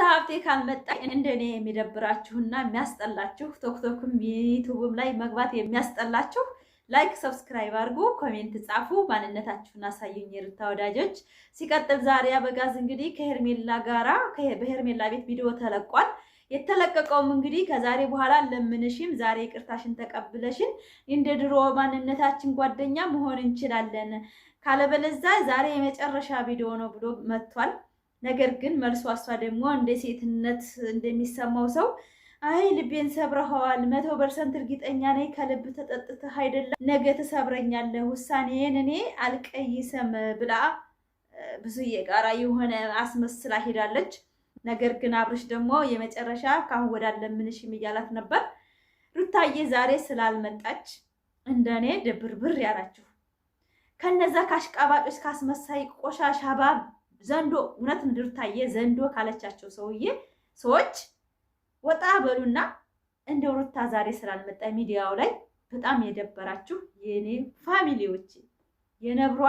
ሀብቴ ካልመጣ እንደኔ የሚደብራችሁና የሚያስጠላችሁ ቶክቶክም ዩቲዩብም ላይ መግባት የሚያስጠላችሁ ላይክ ሰብስክራይብ አድርጉ፣ ኮሜንት ጻፉ፣ ማንነታችሁን አሳዩኝ የሩታ ወዳጆች። ሲቀጥል ዛሬ አበጋዝ እንግዲህ ከሄርሜላ ጋራ በሄርሜላ ቤት ቪዲዮ ተለቋል። የተለቀቀውም እንግዲህ ከዛሬ በኋላ ለምንሽም ዛሬ ይቅርታሽን ተቀብለሽን እንደ ድሮ ማንነታችን ጓደኛ መሆን እንችላለን፣ ካለበለዚያ ዛሬ የመጨረሻ ቪዲዮ ነው ብሎ መጥቷል። ነገር ግን መልሷ እሷ ደግሞ እንደ ሴትነት እንደሚሰማው ሰው አይ ልቤን ሰብረኸዋል፣ 100% እርግጠኛ ነኝ ከልብ ተጠጥተህ አይደለም፣ ነገ ትሰብረኛለህ፣ ውሳኔን እኔ አልቀይሰም ብላ ብዙ የጋራ የሆነ አስመስላ ሄዳለች። ነገር ግን አብርሽ ደግሞ የመጨረሻ ካሁን ወዳለምንሽም እያላት ነበር። ሩታዬ ዛሬ ስላልመጣች እንደኔ ድብርብር ያላችሁ ከነዛ ካሽቃባጮች ካስመሳይ ቆሻሻ ባብ ዘንዶ እውነት ሩታዬ ዘንዶ ካለቻቸው ሰዎች ወጣ በሉና እንደው ሩታ ዛሬ ስላልመጣ ሚዲያው ላይ በጣም የደበራችሁ የኔ ፋሚሊዎች የነብሯ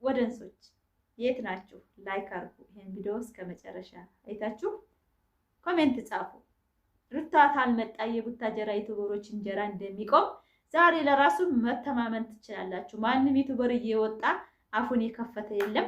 ወደንሶች የት ናችሁ? ላይክ አድርጉ። ይሄን ቪዲዮ እስከ መጨረሻ አይታችሁ ኮሜንት ጻፉ። ሩታ ካልመጣ የቡታጀራ ዩቲዩበሮች እንጀራ እንደሚቆም ዛሬ ለራሱ መተማመን ትችላላችሁ። ማንም ዩቲዩበር እየወጣ አፉን የከፈተ የለም።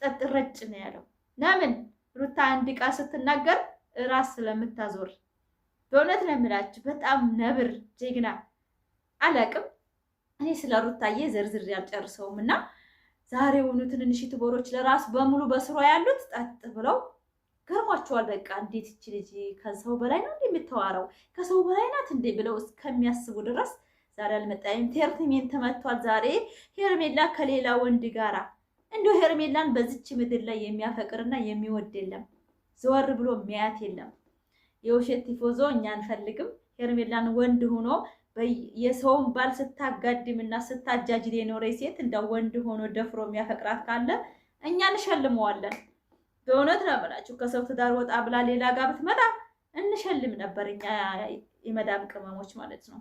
ጠጥ ረጭ ነው ያለው። ለምን ሩታ አንድ ቃል ስትናገር ራስ ስለምታዞር። በእውነት ነው የምላችሁ በጣም ነብር ጀግና። አላቅም እኔ ስለ ሩታዬ ዘርዝር ያልጨርሰውም እና ዛሬውኑ ትንንሽ ዩቲዩበሮች ለራሱ በሙሉ በስሯ ያሉት ጠጥ ብለው ገርሟቸዋል። በቃ እንዴት እቺ ልጅ ከሰው በላይ ነው እንደምታወራው ከሰው በላይ ናት እንዴ ብለው እስከሚያስቡ ድረስ ዛሬ አልመጣም። ኢንተርቴይንመንት ተመቷል። ዛሬ ሄርሜላ ከሌላ ወንድ ጋራ እንደው ሄርሜላን በዚች ምድር ላይ የሚያፈቅርና የሚወድ የለም። ዘወር ብሎ የሚያያት የለም። የውሸት ቲፎዞ እኛ አንፈልግም። ሄርሜላን ወንድ ሆኖ የሰውን ባል ስታጋድምና ስታጃጅል የኖረ ሴት እንደው ወንድ ሆኖ ደፍሮ የሚያፈቅራት ካለ እኛ እንሸልመዋለን። በእውነት ነው የምላችሁ ከሰው ትዳር ወጣ ብላ ሌላ ጋር ብትመጣ እንሸልም ነበር እኛ የመዳም ቅመሞች ማለት ነው።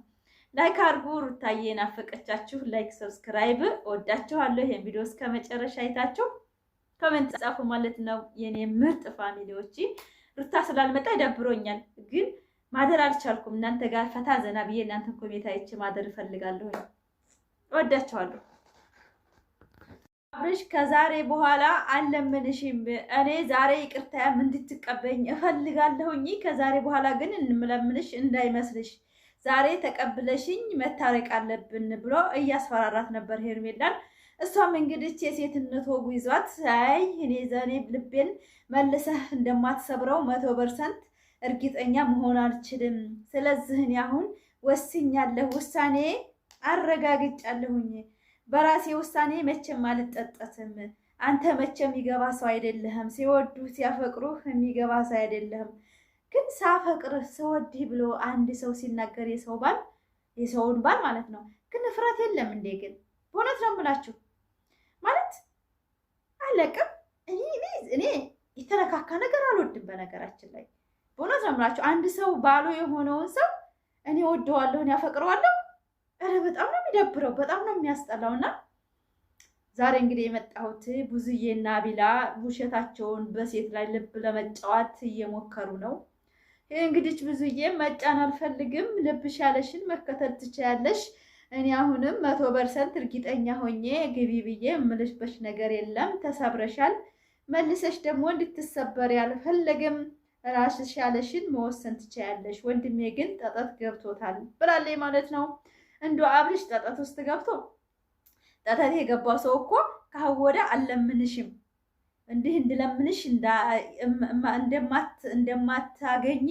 ላይክ አድርጉ። ሩታዬ ናፈቀቻችሁ። ላይክ ሰብስክራይብ። ወዳችኋለሁ። ይሄን ቪዲዮ እስከ መጨረሻ አይታችሁ ኮሜንት ጻፉ ማለት ነው የኔ ምርጥ ፋሚሊዎች። ሩታ ስላልመጣ ይደብሮኛል፣ ግን ማደር አልቻልኩም። እናንተ ጋር ፈታ ዘና ብዬ እናንተን ኮሜንት አይቼ ማደር እፈልጋለሁ። ወዳችኋለሁ። አብርሽ ከዛሬ በኋላ አለምንሽም። እኔ ዛሬ ይቅርታ እንድትቀበኝ እፈልጋለሁኝ። ከዛሬ በኋላ ግን እንምለምንሽ እንዳይመስልሽ ዛሬ ተቀብለሽኝ መታረቅ አለብን ብሎ እያስፈራራት ነበር ሄርሜላን። እሷም እንግዲህ የሴትነት ወጉ ይዟት አይ እኔ ዘኔ ልቤን መልሰህ እንደማትሰብረው 100% እርግጠኛ መሆን አልችልም። ስለዚህ እኔ አሁን ወስኛለሁ፣ ውሳኔ አረጋግጫለሁኝ። በራሴ ውሳኔ መቼም አልጠጠትም። አንተ መቼም የሚገባ ሰው አይደለህም። ሲወዱ ሲያፈቅሩህ የሚገባ ሰው አይደለህም። ግን ሳፈቅርህ ስወድህ ብሎ አንድ ሰው ሲናገር የሰውን ባል ማለት ነው። ግን እፍረት የለም እንዴ? ግን በእውነት ነው የምላችሁ ማለት አለቅም። እኔ የተነካካ ነገር አልወድም። በነገራችን ላይ በእውነት ነው የምላችሁ አንድ ሰው ባሉ የሆነውን ሰው እኔ ወደዋለሁ፣ እኔ አፈቅረዋለሁ። ኧረ በጣም ነው የሚደብረው፣ በጣም ነው የሚያስጠላውና ዛሬ እንግዲህ የመጣሁት ብዙዬና ቢላ ውሸታቸውን በሴት ላይ ልብ ለመጫወት እየሞከሩ ነው። እንግዲህ ብዙዬ መጫን አልፈልግም፣ ልብሽ ያለሽን መከተል ትችያለሽ። እኔ አሁንም 100% እርግጠኛ ሆኜ ግቢ ብዬ የምልሽበሽ ነገር የለም። ተሰብረሻል፣ መልሰሽ ደግሞ እንድትሰበሪ አልፈልግም። ራስሽ ያለሽን መወሰን ትችያለሽ። ወንድሜ ግን ጠጠት ገብቶታል ብላለች ማለት ነው። እንደው አብርሽ ጠጠት ውስጥ ገብቶ ጠጠት የገባው ሰው እኮ ካወደ አለምንሽም እንዲህ እንድለምንሽ እንደማታገኝ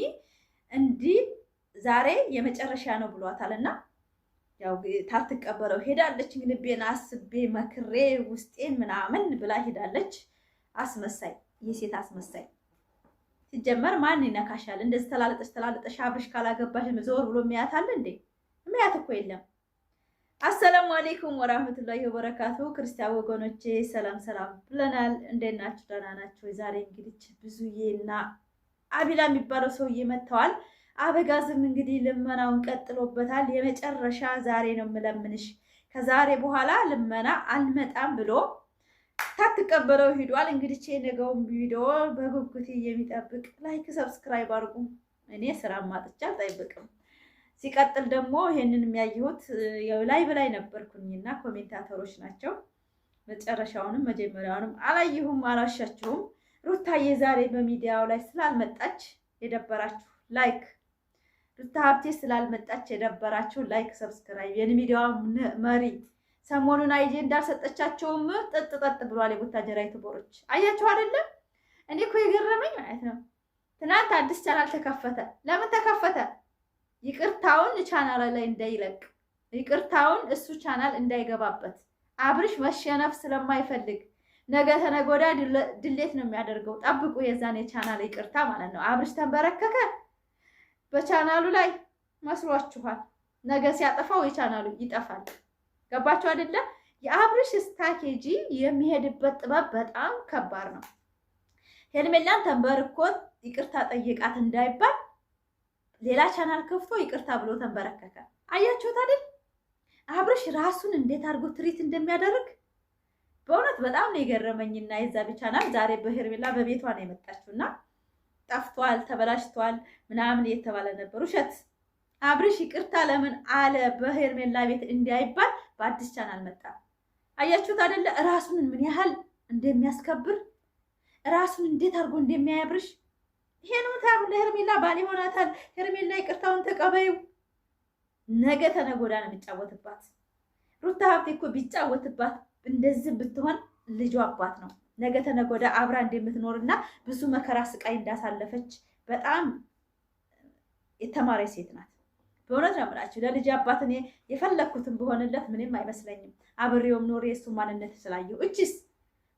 እንዲህ ዛሬ የመጨረሻ ነው ብሏታልና ያው ታትቀበለው ሄዳለች። ልቤን አስቤ መክሬ ውስጤን ምናምን ብላ ሄዳለች። አስመሳይ፣ የሴት አስመሳይ። ሲጀመር ማን ይነካሻል? እንደዚህ ተላለጠሽ አብርሽ ካላገባሽ ዞር ብሎ የሚያታል እንዴ? የሚያት እኮ የለም። አሰላሙ አለይኩም ወራህመቱላሂ ወበረካቱ። ክርስቲያን ወገኖቼ ሰላም ሰላም ብለናል። እንዴት ናችሁ? ደህና ናችሁ? ዛሬ እንግዲህ ብዙዬና አቢላ የሚባለው ሰውዬ መጥተዋል። አበጋዝም እንግዲህ ልመናውን ቀጥሎበታል። የመጨረሻ ዛሬ ነው የምለምንሽ፣ ከዛሬ በኋላ ልመና አልመጣም ብሎ ሳትቀበለው ሄዷል። እንግዲህ የነገውን ቪዲዮ በጉጉት የሚጠብቅ ላይክ ሰብስክራይብ አድርጉ። እኔ ስራ ማጥቻ አልጠብቅም። ሲቀጥል ደግሞ ይሄንን የሚያየሁት ላይ በላይ ነበርኩኝና ኮሜንታተሮች ናቸው። መጨረሻውንም መጀመሪያውንም አላየሁም፣ አላሻችሁም። ሩታዬ ዛሬ በሚዲያው ላይ ስላልመጣች የደበራችሁ ላይክ፣ ሩታ ሀብቴ ስላልመጣች የደበራችሁ ላይክ ሰብስክራይብ። የሚዲያው መሪ ሰሞኑን አይጄ እንዳልሰጠቻቸውም ጥጥ ብሏል። የቡታጀራ ዩቲዩበሮች አያችሁ አይደለም? እኔ እኮ የገረመኝ ማለት ነው ትናንት አዲስ ቻናል ተከፈተ። ለምን ተከፈተ? ይቅርታውን ቻናል ላይ እንዳይለቅ፣ ይቅርታውን እሱ ቻናል እንዳይገባበት አብርሽ መሸነፍ ስለማይፈልግ ነገ ተነገ ወዲያ ድሌት ነው የሚያደርገው። ጠብቁ የዛኔ ቻናል ይቅርታ ማለት ነው። አብርሽ ተንበረከከ በቻናሉ ላይ መስሏችኋል? ነገ ሲያጠፋው የቻናሉ ይጠፋል። ገባችሁ አይደለ? የአብርሽ ስትራቴጂ የሚሄድበት ጥበብ በጣም ከባድ ነው። ሄርሜላን ተንበርኮት ይቅርታ ጠይቃት እንዳይባል ሌላ ቻናል ከፍቶ ይቅርታ ብሎ ተንበረከከ። አያችሁት አይደል? አብርሽ ራሱን እንዴት አድርጎ ትሪት እንደሚያደርግ በእውነት በጣም ነው የገረመኝና የዛ ቻናል ዛሬ በሄርሜላ በቤቷ ነው የመጣችውና ጠፍቷል፣ ተበላሽቷል ምናምን እየተባለ ነበር። ውሸት። አብርሽ ይቅርታ ለምን አለ በሄርሜላ ቤት እንዳይባል በአዲስ ቻናል መጣ። አያችሁት አይደለ? ራሱን ምን ያህል እንደሚያስከብር ራሱን እንዴት አድርጎ እንደሚያያብርሽ ይሄ ነው ታም ለሄርሜላ ባል ይሆናታል። ሄርሜላ ይቅርታውን ተቀበዩ። ነገ ተነገ ወዲያ ነው የሚጫወትባት። ሩታ ሀብቴ እኮ ቢጫወትባት እንደዚህ ብትሆን ልጇ አባት ነው። ነገ ተነገ ወዲያ አብራ እንደምትኖርና ብዙ መከራ ስቃይ እንዳሳለፈች በጣም የተማረች ሴት ናት። በእውነት ነው የምላችሁ። ለልጅ አባት እኔ የፈለኩትን በሆንለት ምንም አይመስለኝም። አብሬውም ኖሬ የእሱ ማንነት ስላየሁ እችስ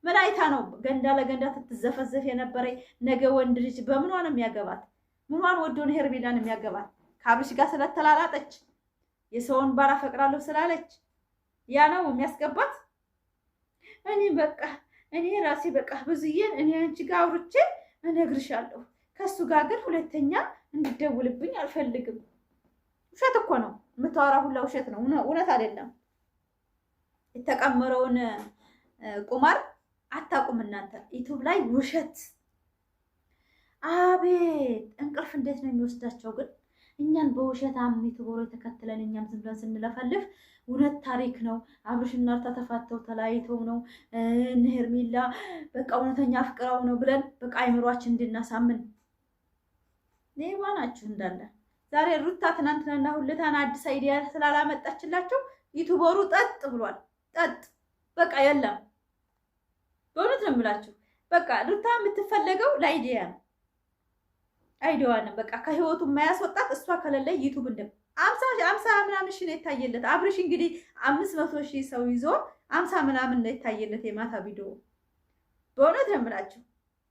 ምን አይታ ነው ገንዳ ለገንዳ ትትዘፈዘፍ የነበረ? ነገ ወንድ ልጅ በምኗ ነው የሚያገባት? ምኗን ወዶ ነው ሄርሜላን የሚያገባት? ከአብርሽ ጋር ስለተላላጠች የሰውን ባል አፈቅራለሁ ስላለች ያ ነው የሚያስገባት? እኔ ራሴ በቃ ብዙዬን እኔ አንቺ ጋር አውርቼ እነግርሻለሁ። ከሱ ጋር ግን ሁለተኛ እንድደውልብኝ አልፈልግም። ውሸት እኮ ነው የምታወራ፣ ሁላ ውሸት ነው፣ እውነት አይደለም። የተቀመረውን ቁማር አታውቁም እናንተ። ዩቲዩብ ላይ ውሸት። አቤት እንቅልፍ እንዴት ነው የሚወስዳቸው ግን እኛን በውሸት ዩቲዩበሮ ተከትለን እኛም ዝም ብለን ስንለፈልፍ እውነት ታሪክ ነው። አብርሽና ሩታ ተፋተው ተለያይተው ነው እነ ሄርሜላ በቃ እውነተኛ ፍቅራው ነው ብለን በቃ አይምሯችን እንድናሳምን ሌባ ናችሁ እንዳለ። ዛሬ ሩታ ትናንትናና ሁለታን አዲስ አይዲያ ስላላመጣችላቸው ዩቲዩበሩ ጠጥ ብሏል። ጠጥ በቃ የለም። በእውነት ነው የምላችሁ። በቃ ሩታ የምትፈለገው ለአይዲያ ነው። አይዲያዋን በቃ ከህይወቱ የማያስወጣት እሷ ከሌለ ዩቲዩብ እንደም 50 ምናምን ሺህ ነው የታየለት። አብርሽ እንግዲህ 500 ሺህ ሰው ይዞ 50 ምናምን ነው የታየለት የማታ ቪዲዮ። በእውነት ነው የምላችሁ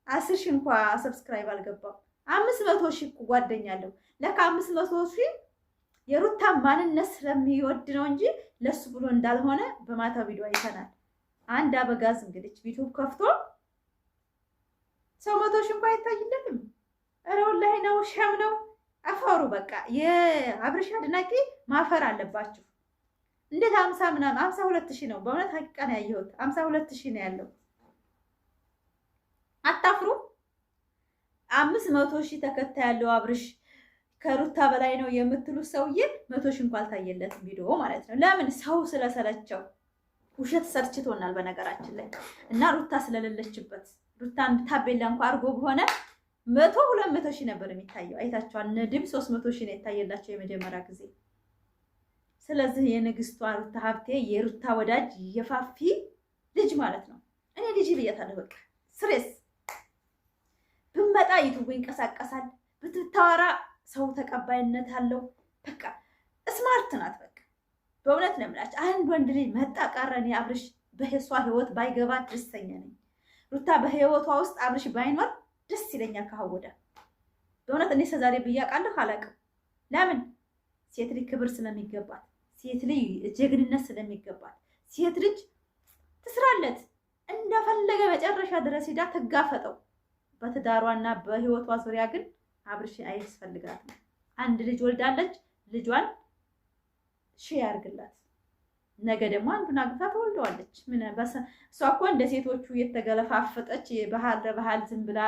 10 ሺህ እንኳን ሰብስክራይብ አልገባም። 500 ሺህ እኮ ጓደኛ አለው። ለካ 500 ሺህ የሩታ ማንነት ስለሚወድ ነው እንጂ ለሱ ብሎ እንዳልሆነ በማታ ቪዲዮ አይተናል። አንድ አበጋዝ እንግዲህ ዩቲዩብ ከፍቶ 100 ሺህ እንኳን አይታይለትም። ኧረ ወላሂ ነው ሸም ነው አፈሩ። በቃ የአብርሽ አድናቂ ማፈር አለባችሁ። እንዴት 50 ምናምን 52 ሺህ ነው በእውነት ሀቂቃ ነው ያየሁት። 52 ሺህ ነው ያለው። አታፍሩ? 500 ሺህ ተከታይ ያለው አብርሽ ከሩታ በላይ ነው የምትሉ ሰውዬ 100 ሺህ እንኳን አልታየለትም ቪዲዮ ማለት ነው። ለምን? ሰው ስለሰለቸው። ውሸት ሰልችቶናል በነገራችን ላይ እና ሩታ ስለሌለችበት ሩታን ታቤላ እንኳን አርጎ በሆነ 200 ሺህ ነበር የሚታየው። አይታችኋል። ነድብ 300 ሺህ ነው የታየላቸው የመጀመሪያ ጊዜ። ስለዚህ የንግስቷ ሩታ ሀብቴ የሩታ ወዳጅ የፋፊ ልጅ ማለት ነው። እኔ ልጅ ብያታለሁ። በቃ ስሬስ ብመጣ ዩቲዩብ ይንቀሳቀሳል፣ ብትታወራ ሰው ተቀባይነት አለው። በቃ ስማርት ናት። በቃ በእውነት ነው የምላችሁ። አንድ ወንድ ልጅ መጣ ቀረን የአብርሽ በሷ ህይወት ባይገባ ደስተኛ ነኝ። ሩታ በህይወቷ ውስጥ አብርሽ ባይኖር ደስ ይለኛል። ካወደ በእውነት እኔ ሰዛሬ ብያቃለሁ አላውቅም። ለምን? ሴት ልጅ ክብር ስለሚገባት፣ ሴት ልጅ ጀግንነት ስለሚገባት፣ ሴት ልጅ ትስራለት እንደፈለገ መጨረሻ ድረስ ሄዳ ትጋፈጠው። በትዳሯና በህይወቷ ዙሪያ ግን አብርሽ አያስፈልጋትም። አንድ ልጅ ወልዳለች። ልጇን ሺ ያርግላት። ነገ ደግሞ አንዱን አግብታ ትወልደዋለች። እሷ እኮ እንደ ሴቶቹ የተገለፋፈጠች ባህል ዝም ብላ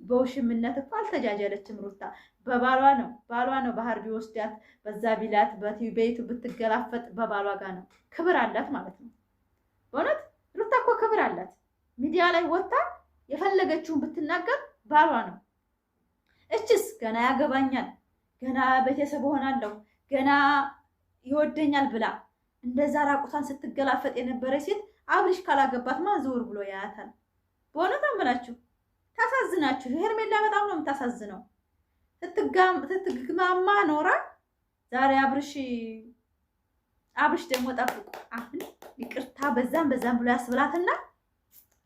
በውሽምነት እኮ አልተጃጀለችም። ሩታ በባሏ ነው ባህር ቢወስዳት በዛ ቢላት በቤቱ ብትገላፈጥ በባሏ ጋር ነው። ክብር አላት ማለት ነው። በእውነት ሩታ እኮ ክብር አላት። ሚዲያ ላይ ወጣ የፈለገችውን ብትናገር ባሏ ነው። እችስ ገና ያገባኛል፣ ገና ቤተሰብ ሆናለሁ፣ ገና ይወደኛል ብላ እንደዛ ራቁቷን ስትገላፈጥ የነበረ ሴት አብርሽ ካላገባት ማዘውር ብሎ ያያታል። በእውነት አምላችሁ ታሳዝናችሁ። ሄርሜላ በጣም ነው የምታሳዝነው። ስትግማማ ኖራ ዛሬ አብርሽ ደግሞ ጠብቁ። አሁን ይቅርታ በዛም ብሎ ያስብላትና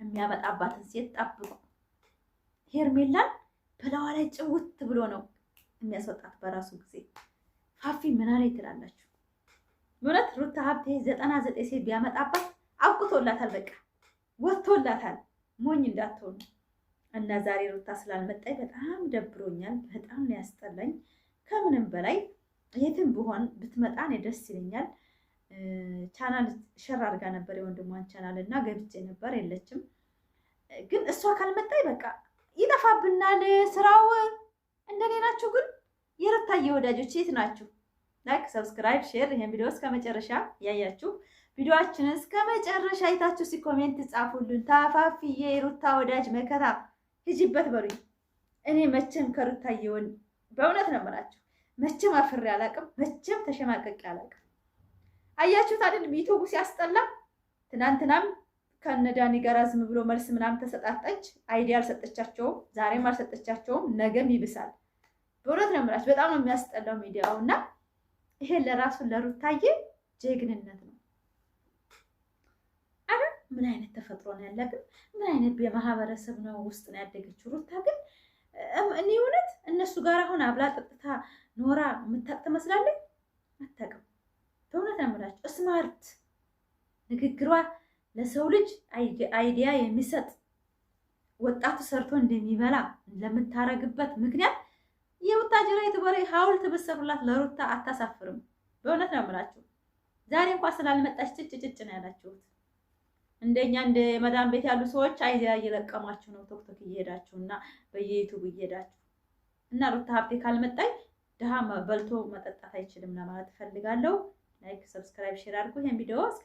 የሚያመጣባትን ሴት ጠብቁ። ሄርሜላን በላዋ ላይ ጭውት ብሎ ነው የሚያስወጣት በራሱ ጊዜ። ፋፊ ምን አለ ትላላችሁ? እውነት ሩታ ሀብቴ 99 ሴት ቢያመጣባት አውቅቶላታል። በቃ ወጥቶላታል። ሞኝ እንዳትሆኑ እና ዛሬ ሩታ ስላልመጣኝ በጣም ደብሮኛል። በጣም ነው ያስጠላኝ። ከምንም በላይ የትም ብሆን ብትመጣ እኔ ደስ ይለኛል። ቻናል ሸር አድርጋ ነበር የወንድሟን ቻናል እና ገብቼ ነበር፣ የለችም። ግን እሷ ካልመጣኝ በቃ ይጠፋብናል ስራው። እንደኔ ናችሁ ግን የሩታዬ ወዳጆች የት ናችሁ? ላይክ፣ ሰብስክራይብ፣ ሼር ይሄን ቪዲዮ እስከ መጨረሻ ያያችሁ ቪዲዮአችንን እስከ መጨረሻ አይታችሁ ሲኮሜንት ጻፉልን። ታፋፊዬ የሩታ ወዳጅ መከታ ሂጂበት በሉኝ። እኔ መቼም ከሩታዬ በእውነት ነው የምላችሁ መቼም አፍሬ አላውቅም፣ መቼም ተሸማቀቄ አላውቅም። አያችሁት አይደል ዩቲዩብ ሲያስጠላ። ትናንትናም ከነዳኒ ጋር ዝም ብሎ መልስ ምናምን ተሰጣጠች። አይዲያ አልሰጠቻቸውም፣ ዛሬም አልሰጠቻቸውም፣ ነገም ይብሳል። በእውነት ነው የምላችሁ በጣም ነው የሚያስጠላው ሚዲያው እና ይሄ ለራሱ ለሩታዬ ጀግንነት ነው። አረ ምን አይነት ተፈጥሮ ነው ያለ ግን ምን አይነት የማህበረሰብ ነው ውስጥ ነው ያደገችው ሩታ ግን እኔ እውነት እነሱ ጋር አሁን አብላ ጠጥታ ኖራ የምታውቅ ትመስላለች። አታውቅም። በእውነት ነው የምላችሁ ስማርት ንግግሯ ለሰው ልጅ አይዲያ የሚሰጥ ወጣቱ ሰርቶ እንደሚበላ ለምታረግበት ምክንያት የቡታጅራ የተባለ ሐውልት በሰሩላት ለሩታ አታሳፍርም። በእውነት ነው የምላችሁ ዛሬ እንኳን ስላልመጣች ጭጭ ነው ያላችሁት። እንደኛ እንደ መዳም ቤት ያሉ ሰዎች አይዲያ እየለቀማችሁ ነው ቶክቶክ እየሄዳችሁና በየዩቲዩብ እየሄዳችሁ እና ሩታ ሀብቴ ካልመጣኝ ድሃ በልቶ መጠጣት አይችልም ለማለት ፈልጋለሁ። ላይክ፣ ሰብስክራይብ፣ ሼር አድርጉ ይሄን ቪዲዮ እስከ